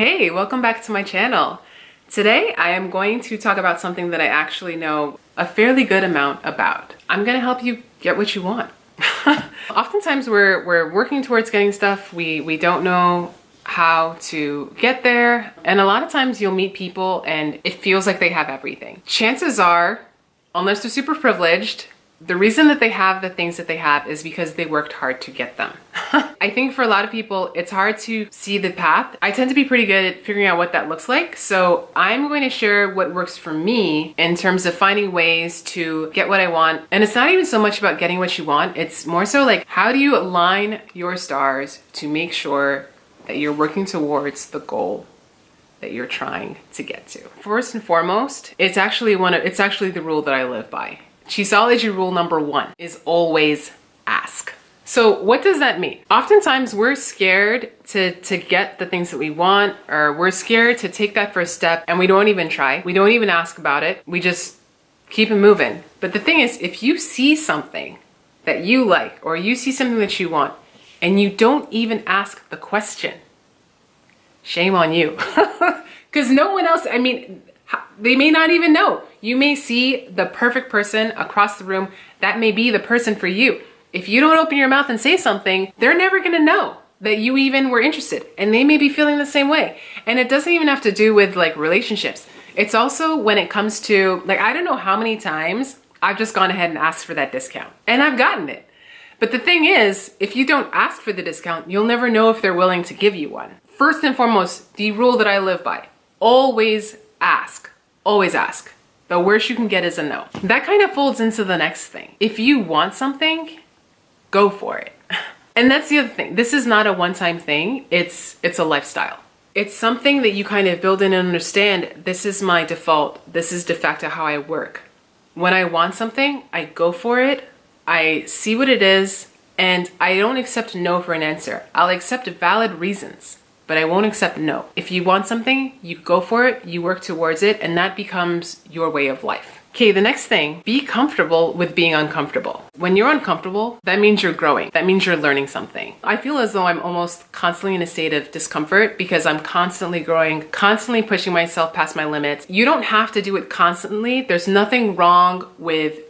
Hey, welcome back to my channel. Today I am going to talk about something that I actually know a fairly good amount about. I'm gonna help you get what you want. Oftentimes we're working towards getting stuff, we don't know how to get there, and a lot of times you'll meet people and it feels like they have everything. Chances are, unless they're super privileged, the reason that they have the things that they have is because they worked hard to get them. I think for a lot of people, it's hard to see the path. I tend to be pretty good at figuring out what that looks like. So I'm going to share what works for me in terms of finding ways to get what I want. And it's not even so much about getting what you want. It's more so like, how do you align your stars to make sure that you're working towards the goal that you're trying to get to? First and foremost, it's actually the rule that I live by. Chisology rule number 1 is always ask. So what does that mean? Oftentimes we're scared to get the things that we want, or we're scared to take that first step and we don't even try. We don't even ask about it. We just keep it moving. But the thing is, if you see something that you like, or you see something that you want, and you don't even ask the question, shame on you. Because no one else, they may not even know. You may see the perfect person across the room. That may be the person for you. If you don't open your mouth and say something, they're never gonna know that you even were interested. And they may be feeling the same way. And it doesn't even have to do with like relationships. It's also when it comes to, like, I don't know how many times I've just gone ahead and asked for that discount. And I've gotten it. But the thing is, if you don't ask for the discount, you'll never know if they're willing to give you one. First and foremost, the rule that I live by, always ask. Always ask. The worst you can get is a no. That kind of folds into the next thing. If you want something, go for it. And that's the other thing. This is not a one-time thing. It's a lifestyle. It's something that you kind of build in and understand. This is my default. This is de facto how I work. When I want something, I go for it. I see what it is, and I don't accept no for an answer. I'll accept valid reasons, but I won't accept no. If you want something, you go for it, you work towards it, and that becomes your way of life. Okay, the next thing, be comfortable with being uncomfortable. When you're uncomfortable, that means you're growing. That means you're learning something. I feel as though I'm almost constantly in a state of discomfort because I'm constantly growing, constantly pushing myself past my limits. You don't have to do it constantly. There's nothing wrong with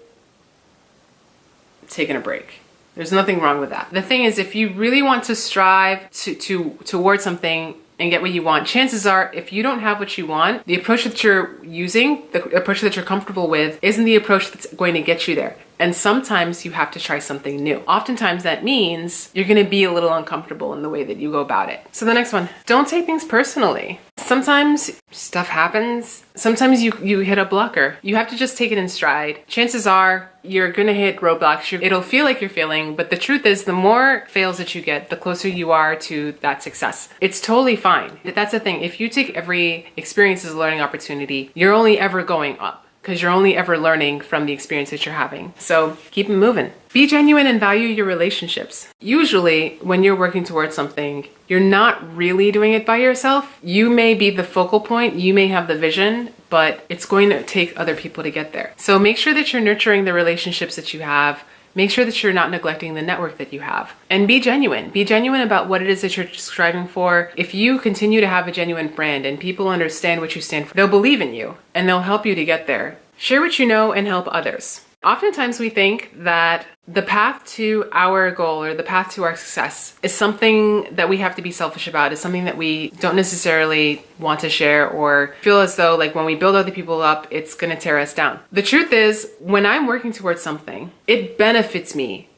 taking a break. There's nothing wrong with that. The thing is, if you really want to strive towards something and get what you want, chances are, if you don't have what you want, the approach that you're using, the approach that you're comfortable with, isn't the approach that's going to get you there. And sometimes you have to try something new. Oftentimes that means you're gonna be a little uncomfortable in the way that you go about it. So the next one, don't take things personally. Sometimes stuff happens. Sometimes you hit a blocker. You have to just take it in stride. Chances are you're gonna hit roadblocks. It'll feel like you're failing, but the truth is the more fails that you get, the closer you are to that success. It's totally fine. That's the thing. If you take every experience as a learning opportunity, you're only ever going up, because you're only ever learning from the experience that you're having. So keep it moving. Be genuine and value your relationships. Usually when you're working towards something, you're not really doing it by yourself. You may be the focal point, you may have the vision, but it's going to take other people to get there. So make sure that you're nurturing the relationships that you have. Make sure that you're not neglecting the network that you have. And be genuine. Be genuine about what it is that you're striving for. If you continue to have a genuine brand and people understand what you stand for, they'll believe in you and they'll help you to get there. Share what you know and help others. Oftentimes we think that the path to our goal or the path to our success is something that we have to be selfish about, is something that we don't necessarily want to share or feel as though like when we build other people up, it's gonna tear us down. The truth is, when I'm working towards something, it benefits me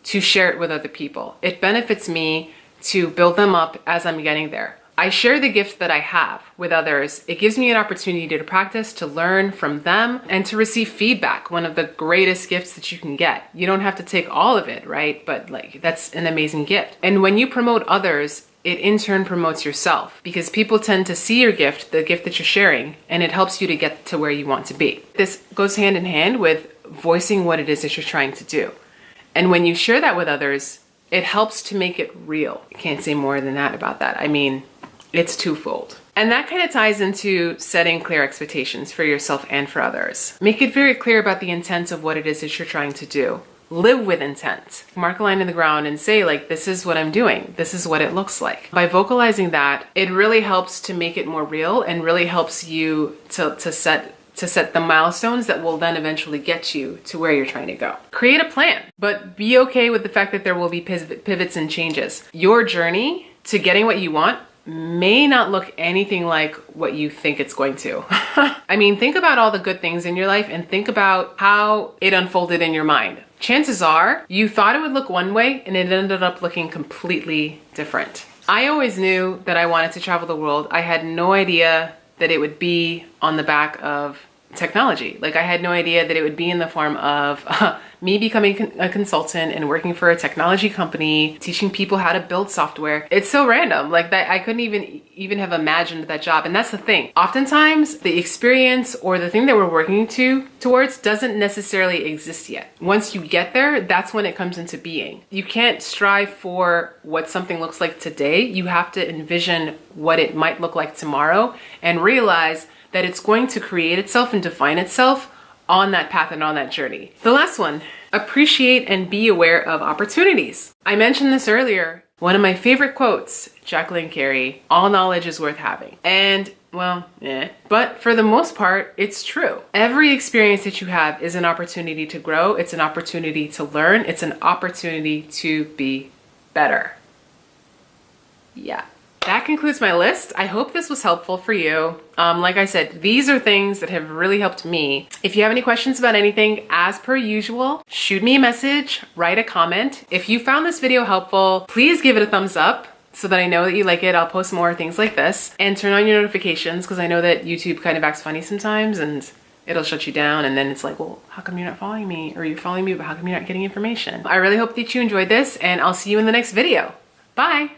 to share it with other people. It benefits me to build them up as I'm getting there. I share the gift that I have with others. It gives me an opportunity to practice, to learn from them, and to receive feedback. One of the greatest gifts that you can get. You don't have to take all of it, right? But like, that's an amazing gift. And when you promote others, it in turn promotes yourself, because people tend to see your gift, the gift that you're sharing, and it helps you to get to where you want to be. This goes hand in hand with voicing what it is that you're trying to do. And when you share that with others, it helps to make it real. I can't say more than that about that. I mean, it's twofold. And that kind of ties into setting clear expectations for yourself and for others. Make it very clear about the intent of what it is that you're trying to do. live with intent. Mark a line in the ground and say, like, this is what I'm doing. This is what it looks like. By vocalizing that, it really helps to make it more real and really helps you to set the milestones that will then eventually get you to where you're trying to go. Create a plan, but be okay with the fact that there will be pivots and changes. Your journey to getting what you want may not look anything like what you think it's going to. I mean, think about all the good things in your life and think about how it unfolded in your mind. Chances are you thought it would look one way and it ended up looking completely different. I always knew that I wanted to travel the world. I had no idea that it would be on the back of technology. Like, I had no idea that it would be in the form of me becoming a consultant and working for a technology company, teaching people how to build software. It's so random. Like, that I couldn't even have imagined that job. And that's the thing. Oftentimes the experience or the thing that we're working towards doesn't necessarily exist yet. Once you get there, that's when it comes into being. You can't strive for what something looks like today. You have to envision what it might look like tomorrow and realize that it's going to create itself and define itself on that path and on that journey. The last one, appreciate and be aware of opportunities. I mentioned this earlier. One of my favorite quotes, Jacqueline Carey, all knowledge is worth having. And well, but for the most part, it's true. Every experience that you have is an opportunity to grow. It's an opportunity to learn. It's an opportunity to be better. Yeah. That concludes my list. I hope this was helpful for you. Like I said, these are things that have really helped me. If you have any questions about anything, as per usual, shoot me a message, write a comment. If you found this video helpful, please give it a thumbs up so that I know that you like it. I'll post more things like this, and turn on your notifications because I know that YouTube kind of acts funny sometimes and it'll shut you down, and then it's like, well, how come you're not following me? Or you're following me, but how come you're not getting information? I really hope that you enjoyed this, and I'll see you in the next video. Bye.